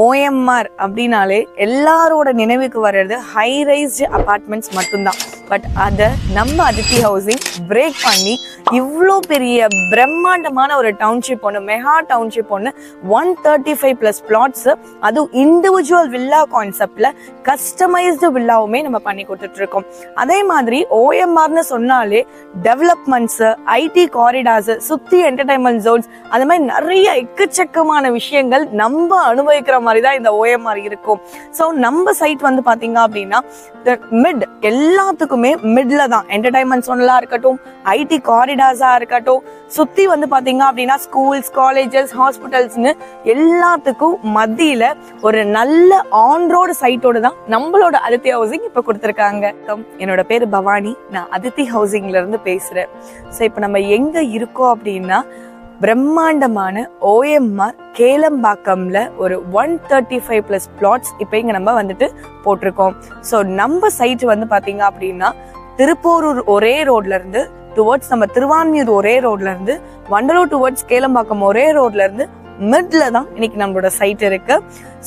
OMR அப்படின்னாலே எல்லாரோட நினைவுக்கு வர்றது ஹை ரைஸ்டு அபார்ட்மெண்ட்ஸ் மட்டும்தான். பட் அதை நம்ம அதித்தி ஹவுசிங் பிரேக் பண்ணி இவ்வளோ பெரிய பிரம்மாண்டமான ஒரு டவுன்ஷிப் ஒன்று, மெகா டவுன்ஷிப் ஒன்று, 135+ பிளாட்ஸ், அதுவும் இண்டிவிஜுவல் வில்லா கான்செப்ட்ல கஸ்டமைஸ்டு வில்லாவுமே நம்ம பண்ணி கொடுத்துட்டு இருக்கோம். அதே மாதிரி OMRன்னு சொன்னாலே டெவலப்மெண்ட்ஸ், ஐடி காரிடார்ஸ், சுத்தி என்டர்டைன்மெண்ட் ஜோன்ஸ், அது மாதிரி நிறைய எக்கச்சக்கமான விஷயங்கள் நம்ம அனுபவிக்கிற மாதிரி தான் இந்த OMR இருக்கும். ஸோ நம்ம சைட் வந்து பாத்தீங்க அப்படின்னா மிட் எல்லாத்துக்குமே மிட்ல தான், என்டர்டைன்மெண்ட் ஜோன்லாம் இருக்கட்டும், ஐடி காரிடார்ஸா இருக்கட்டும், சுத்தி வந்து பாத்தீங்க அப்படின்னா ஸ்கூல்ஸ், காலேஜஸ், ஹாஸ்பிட்டல்ஸ்னு எல்லாத்துக்கும் மத்தியில ஒரு நல்ல ஆன் ரோடு சைட்டோட தான் நம்மளோட அதித்தி ஹவுசிங் இப்ப கொடுத்துருக்காங்க. என்னோட பேரு பவானி, நான் அதித்தி ஹவுசிங்ல இருந்து பேசுறேன். ஸோ இப்ப நம்ம எங்க இருக்கோம் அப்படின்னா பிரம்மாண்டமான OMR கேளம்பாக்கம்ல ஒரு 135+ பிளாட்ஸ் இப்ப இங்க நம்ம வந்துட்டு போட்டிருக்கோம். ஸோ நம்ம சைட் வந்து பாத்தீங்க அப்படின்னா திருப்போரூர் ஒரே ரோட்ல இருந்து டுவர்ட்ஸ் நம்ம திருவான்மியூர் ஒரே ரோட்ல இருந்து, வண்டலூர் டுவர்ட்ஸ் கேளம்பாக்கம் ஒரே ரோட்ல இருந்து மிட்ல தான் இன்னைக்கு நம்மளோட சைட் இருக்கு.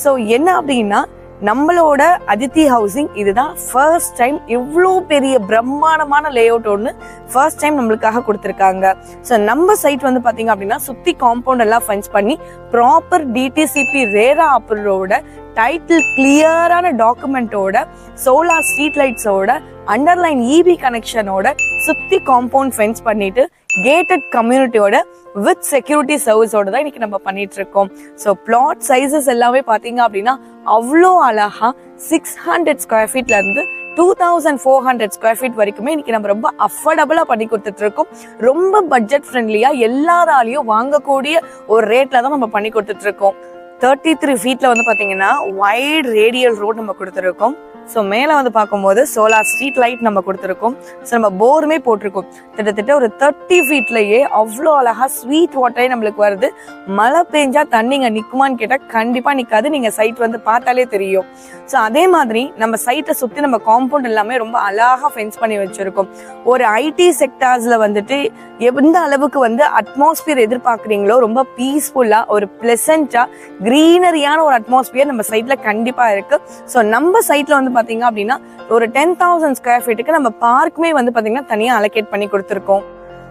ஸோ என்ன அப்படின்னா நம்மளோட அதித்தி ஹவுசிங் இதுதான் ஃபர்ஸ்ட் டைம் இவ்வளோ பெரிய பிரம்மாண்டமான லே அவுட் ஒன்று ஃபர்ஸ்ட் டைம் நம்மளுக்காக கொடுத்துருக்காங்க. ஸோ நம்ம சைட் வந்து பார்த்தீங்க அப்படின்னா சுற்றி காம்பவுண்ட் எல்லாம் ஃபென்ஸ் பண்ணி ப்ராப்பர் DTCP ரேரா அப்ரூவோட, டைட்டில் கிளியரான டாக்குமெண்டோட, சோலார் ஸ்ட்ரீட் லைட்ஸோட, அண்டர்லைன் EB கனெக்ஷனோட சுத்தி காம்பவுண்ட் ஃபென்ஸ் பண்ணிட்டு கேட்டட் கம்யூனிட்டியோட வித் செக்யூரிட்டி சர்வீஸோட தான் இன்னைக்கு நம்ம பண்ணிட்டு இருக்கோம். ஸோ பிளாட் சைசஸ் எல்லாமே பாத்தீங்க அப்படின்னா அவ்வளோ அழகா 600 ஸ்கொயர் ஃபீட்ல இருந்து 2400 ஸ்கொயர் ஃபீட் வரைக்குமே இன்னைக்கு நம்ம ரொம்ப அஃபோர்டபுளா பண்ணி கொடுத்துட்டு இருக்கோம். ரொம்ப பட்ஜெட் ஃப்ரெண்ட்லியா எல்லாராலையும் வாங்கக்கூடிய ஒரு ரேட்ல தான் நம்ம பண்ணி கொடுத்துட்டு இருக்கோம். 33 ஃபீட்ல வந்து பாத்தீங்கன்னா வைட் ரேடியல் ரோட் நம்ம கொடுத்துருக்கோம். ஸோ மேலே வந்து பார்க்கும்போது சோலார் ஸ்ட்ரீட் லைட் நம்ம கொடுத்துருக்கோம். ஸோ நம்ம போருமே போட்டிருக்கோம். கிட்டத்தட்ட ஒரு 30 ஃபீட்லயே அவ்வளோ அழகா ஸ்வீட் வாட்டரே நம்மளுக்கு வருது. மழை பெஞ்சா தண்ணிங்க நிற்குமான்னு கேட்டால் கண்டிப்பாக நிற்காது, நீங்கள் சைட் வந்து பார்த்தாலே தெரியும். ஸோ அதே மாதிரி நம்ம சைட்டை சுற்றி நம்ம காம்பவுண்ட் எல்லாமே ரொம்ப அழகாக ஃபென்ஸ் பண்ணி வச்சிருக்கோம். ஒரு ஐடி செக்டார்ஸ்ல வந்துட்டு எந்த அளவுக்கு வந்து அட்மாஸ்பியர் எதிர்பார்க்குறீங்களோ ரொம்ப பீஸ்ஃபுல்லாக ஒரு பிளசண்டா கிரீனரியான ஒரு அட்மாஸ்பியர் நம்ம சைட்ல கண்டிப்பாக இருக்கு. ஸோ நம்ம சைட்ல வந்து பாத்தீங்க அப்படின்னா ஒரு 10,000 ஸ்கொயர் ஃபீட்டுக்கு நம்ம பார்க்குமே வந்து பாத்தீங்கன்னா தனியா அலோகேட் பண்ணி கொடுத்துருக்கோம்.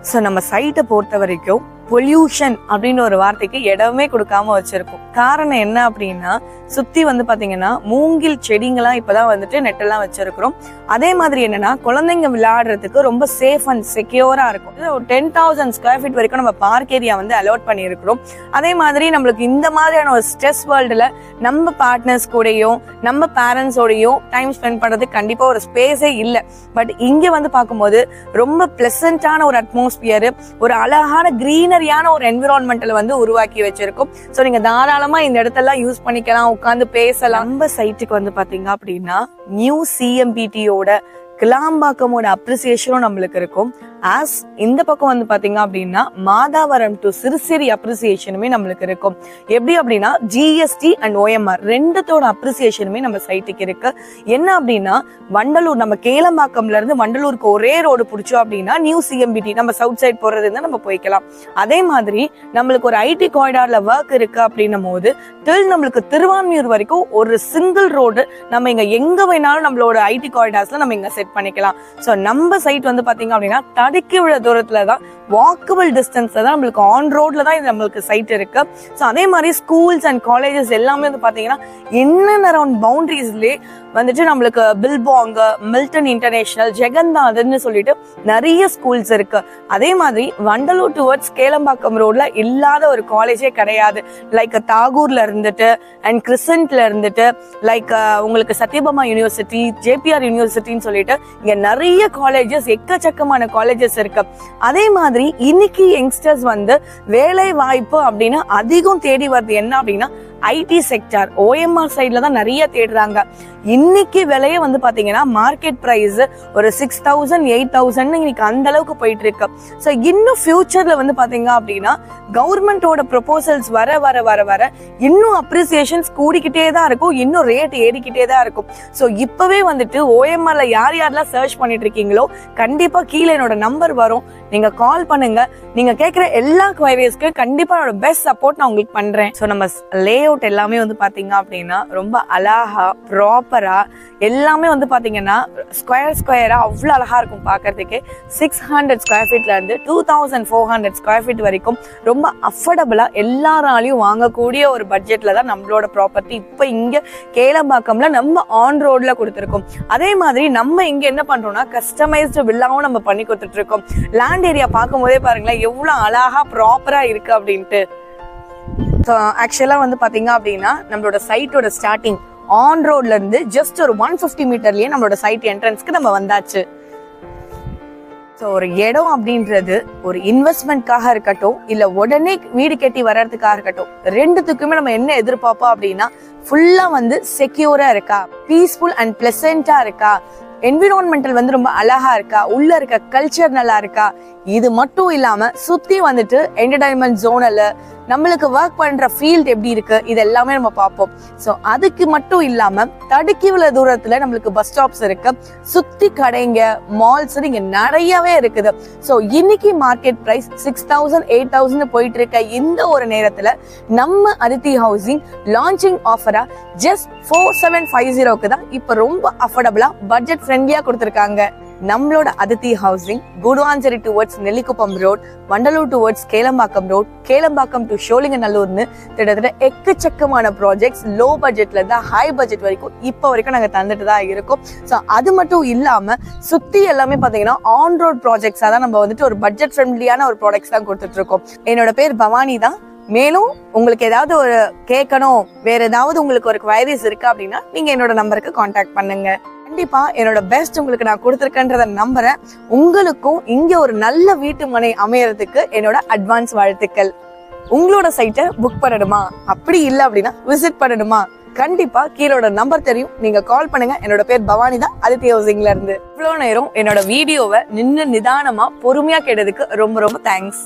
ஸோ நம்ம சைட்டை பொறுத்த வரைக்கும் பொல்யூஷன் அப்படின்னு ஒரு வார்த்தைக்கு இடமே கொடுக்காம வச்சிருக்கோம். காரணம் என்ன அப்படின்னா சுத்தி வந்து பாத்தீங்கன்னா மூங்கில் செடிங்கெல்லாம் இப்பதான் வந்துட்டு நெட்டெல்லாம் வச்சிருக்கிறோம். அதே மாதிரி என்னன்னா குழந்தைங்க விளையாடுறதுக்கு ரொம்ப சேஃப் அண்ட் செக்யூரா இருக்கும். ஒரு 10,000 ஸ்கொயர் ஃபீட் வரைக்கும் நம்ம பார்க் ஏரியா வந்து அலோட் பண்ணியிருக்கிறோம். அதே மாதிரி நம்மளுக்கு இந்த மாதிரியான ஒரு ஸ்ட்ரெஸ் வேர்ல்டுல நம்ம பார்ட்னர்ஸ் கூடயும் நம்ம பேரண்ட்ஸோடையும் டைம் ஸ்பெண்ட் பண்றதுக்கு கண்டிப்பா ஒரு ஸ்பேஸே இல்லை. பட் இங்க வந்து பார்க்கும்போது ரொம்ப பிளசண்டான ஒரு அட்மாஸ்பியர், ஒரு அழகான கிரீனரியான ஒரு என்விரான்மெண்டல் வந்து உருவாக்கி வச்சிருக்கோம். ஸோ நீங்க தாராளமா இந்த இடத்தெல்லாம் யூஸ் பண்ணிக்கலாம், உட்காந்து பேசலாம். நம்ம சைட்டுக்கு வந்து பாத்தீங்க அப்படின்னா நியூ CMPTயோட கிளாம்பாக்கமோட அப்ரிசியேஷனும் நம்மளுக்கு இருக்கும். ஆஸ் இந்த பக்கம் வந்து பாத்தீங்க அப்படின்னா மாதாவரம் டு சிறுசிரி அப்ரிசியேஷனுமே நம்மளுக்கு இருக்கும். எப்படி அப்படின்னா GST அண்ட் OMR ரெண்டுத்தோட அப்ரிசியேஷனுமே நம்ம சைட்டுக்கு இருக்கு. என்ன அப்படின்னா வண்டலூர் நம்ம கேளம்பாக்கம்ல இருந்து வண்டலூருக்கு ஒரே ரோடு பிடிச்சோம் அப்படின்னா நியூ CMPT நம்ம சவுத் சைட் போறது இருந்தா நம்ம போய்க்கலாம். அதே மாதிரி நம்மளுக்கு ஒரு ஐடி காரிடார்ல ஒர்க் இருக்கு அப்படின்னும் போது நம்மளுக்கு திருவான்மியூர் வரைக்கும் ஒரு சிங்கிள் ரோடு நம்ம இங்க எங்க வேணாலும் நம்மளோட ஐடி காரிடார்ஸ்ல நம்ம இங்க செட் பண்ணிக்கலாம். சோ நம்ம சைட் வந்து பாத்தீங்க அப்படின்னா தடுக்கி விழ தூரத்துல தான், வாக்கபிள் டிஸ்டன்ஸ்ல தான் நம்மளுக்கு ஆன் ரோட்ல தான் இது நம்மளுக்கு சைட் இருக்கு. ஸோ அதே மாதிரி ஸ்கூல்ஸ் அண்ட் காலேஜஸ் எல்லாமே வந்து பாத்தீங்கன்னா இன்னும் அரௌண்ட் பவுண்டரிஸ்லயே வந்துட்டு நம்மளுக்கு பில்பாங், மில்டன் இன்டர்நேஷனல், ஜெகந்தாதன்னு சொல்லிட்டு நிறைய ஸ்கூல்ஸ் இருக்கு. அதே மாதிரி வண்டலூர் டுவர்ட்ஸ் கேளம்பாக்கம் ரோட்ல இல்லாத ஒரு காலேஜே கிடையாது. லைக் தாகூர்ல இருந்துட்டு அண்ட் கிறிசன்ட்ல இருந்துட்டு லைக் உங்களுக்கு சத்யபாமா யூனிவர்சிட்டி, JPR யூனிவர்சிட்டின்னு சொல்லிட்டு இங்க நிறைய காலேஜஸ், எக்கச்சக்கமான காலேஜஸ் இருக்கு. அதே மாதிரி இன்னைக்கு யங்ஸ்டர்ஸ் வந்து வேலை வாய்ப்பு அப்படின்னு அதிகம் தேடி வருது என்ன அப்படின்னா ஐடி செக்டார். OMR சைட்ல தான் நிறைய தேடுறாங்க. இன்னைக்கு விலையே வந்து பாத்தீங்கன்னா மார்க்கெட் பிரைஸ் ஒரு 6,000 8,000 இன்னைக்கு அந்த அளவுக்கு போயிட்டு இருக்கு. சோ இன்னும் ஃபியூச்சர்ல வந்து பாத்தீங்க அப்படின்னா கவர்மெண்டோட ப்ரொபோசல்ஸ் வர வர வர வர இன்னும் அப்ரிசியேஷன்ஸ் கூடிக்கிட்டே தான் இருக்கும், இன்னும் ரேட் ஏறிக்கிட்டே தான் இருக்கும். சோ இப்பவே வந்துட்டு OMRல யார் யாரெல்லாம் சர்ச் பண்ணிட்டு இருக்கீங்களோ கண்டிப்பா கீழே என்னோட நம்பர் வரும், நீங்க கால் பண்ணுங்க. நீங்க கேட்கிற எல்லா குவைரிஸ்க்கு கண்டிப்பா என்னோட பெஸ்ட் சப்போர்ட் நான் உங்களுக்கு பண்றேன். சோ நம்ம லே அவுட் எல்லாமே வந்து பாத்தீங்க அப்படின்னா ரொம்ப அழகா ப்ராப்பரா எல்லாமே வந்து பாத்தீங்கன்னா ஸ்கொயரா அவ்வளவு அழகா இருக்கும் பாக்குறதுக்கே. 600 ஸ்கொயர் ஃபீட்ல இருந்து 2400 ஸ்கொயர் ஃபீட் வரைக்கும் ரொம்ப அஃபோர்டபுளா எல்லாராலையும் வாங்கக்கூடிய ஒரு பட்ஜெட்ல தான் நம்மளோட ப்ராப்பர்ட்டி இப்ப இங்க கேளம்பாக்கம்ல நம்ம ஆன் ரோட்ல கொடுத்துருக்கோம். அதே மாதிரி நம்ம இங்க என்ன பண்றோம்னா கஸ்டமைஸ்டு வில்லாவும் நம்ம பண்ணி கொடுத்துட்டு இருக்கோம். லேண்ட் ஏரியா பார்க்கும் போதே பாருங்களேன் எவ்வளவு அழகா ப்ராப்பரா இருக்கு அப்படின்ட்டு. ஆக்சுவலா வந்து பாத்தீங்க அப்படின்னா நம்மளோட சைட்டோட ஸ்டார்டிங் ஆன் ரோட்ல இருந்து ஜஸ்ட் ஒரு 150 மீட்டர்லயே நம்மளோட சைட் என்ட்ரன்ஸ்க்கு நம்ம வந்தாச்சு. ஸோ ஒரு இடம் அப்படின்றது ஒரு இன்வெஸ்ட்மெண்ட்காக இருக்கட்டும் இல்ல உடனே வீடு கட்டி வர்றதுக்காக இருக்கட்டும், ரெண்டுத்துக்குமே நம்ம என்ன எதிர்பார்ப்போம் அப்படின்னா ஃபுல்லா வந்து செக்யூரா இருக்கா, பீஸ்ஃபுல் அண்ட் பிளசண்டா இருக்கா, என்விரான்மெண்டல் வந்து ரொம்ப அழகா இருக்கா, உள்ள இருக்க கல்ச்சர் நல்லா இருக்கா, இது மட்டும் இல்லாம சுத்தி வந்துட்டு என்டர்டைன்மெண்ட் ஜோனல் நம்மளுக்கு ஒர்க் பண்ற ஃபீல்ட் எப்படி இருக்கு இது எல்லாமே நம்ம பார்ப்போம். ஸோ அதுக்கு மட்டும் இல்லாம தடுக்கிவுள்ள தூரத்துல நம்மளுக்கு பஸ் ஸ்டாப்ஸ் இருக்கு, சுத்தி கடைங்க மால்ஸ் இங்க நிறையவே இருக்குது. ஸோ இன்னைக்கு மார்க்கெட் பிரைஸ் 6000 8000 போயிட்டு இருக்க இந்த ஒரு நேரத்துல நம்ம அதித்தி ஹவுசிங் லான்ச்சிங் ஆஃபரா ஜஸ்ட் 4750க்கு தான் இப்ப ரொம்ப அஃபோர்டபுளா பட்ஜெட் ஃப்ரெண்ட்லியா கொடுத்திருக்காங்க. நம்மளோட Adithi housing Guduvanchery towards Nellikuppam road, Vandalur towards Kelambakkam road, Kelambakkam to ஷோலிங்கநல்லூர்னு கிட்டத்தட்ட எக்கச்சக்கமான ப்ராஜெக்ட்ஸ் லோ பட்ஜெட்ல இருந்து ஹை பட்ஜெட் வரைக்கும் இப்ப வரைக்கும் நாங்க தந்துட்டு தான் இருக்கோம். ஸோ அது மட்டும் இல்லாம சுத்தி எல்லாமே பாத்தீங்கன்னா ஆன் ரோட் ப்ராஜெக்ட்ஸா தான் நம்ம வந்துட்டு ஒரு பட்ஜெட் ஃப்ரெண்ட்லியான ஒரு ப்ராடக்ட்ஸ் தான் கொடுத்துட்டு இருக்கோம். என்னோட பேர் பவானி தான். மேலும் உங்களுக்கு ஏதாவது ஒரு கேட்கணும், வேற ஏதாவது உங்களுக்கு ஒரு குவைரிஸ் இருக்கு அப்படின்னா நீங்க என்னோட நம்பருக்கு கான்டாக்ட் பண்ணுங்க. கண்டிப்பா என்னோட பெஸ்ட் உங்களுக்கு நான் கொடுத்துருக்கேன்றத நம்புறேன். உங்களுக்கும் இங்க ஒரு நல்ல வீட்டு மனை அமையறதுக்கு என்னோட அட்வான்ஸ் வாழ்த்துக்கள். உங்களோட சைட்டை புக் பண்ணணுமா, அப்படி இல்லை அப்படின்னா விசிட் பண்ணணுமா, கண்டிப்பா கீழோட நம்பர் தெரியும், நீங்க கால் பண்ணுங்க. என்னோட பேர் பவானி தான், அதித்தி ஹவுசிங்ல இருந்து. இவ்வளவு நேரம் என்னோட வீடியோவை நிதானமா பொறுமையா கேட்டதுக்கு ரொம்ப ரொம்ப தேங்க்ஸ்.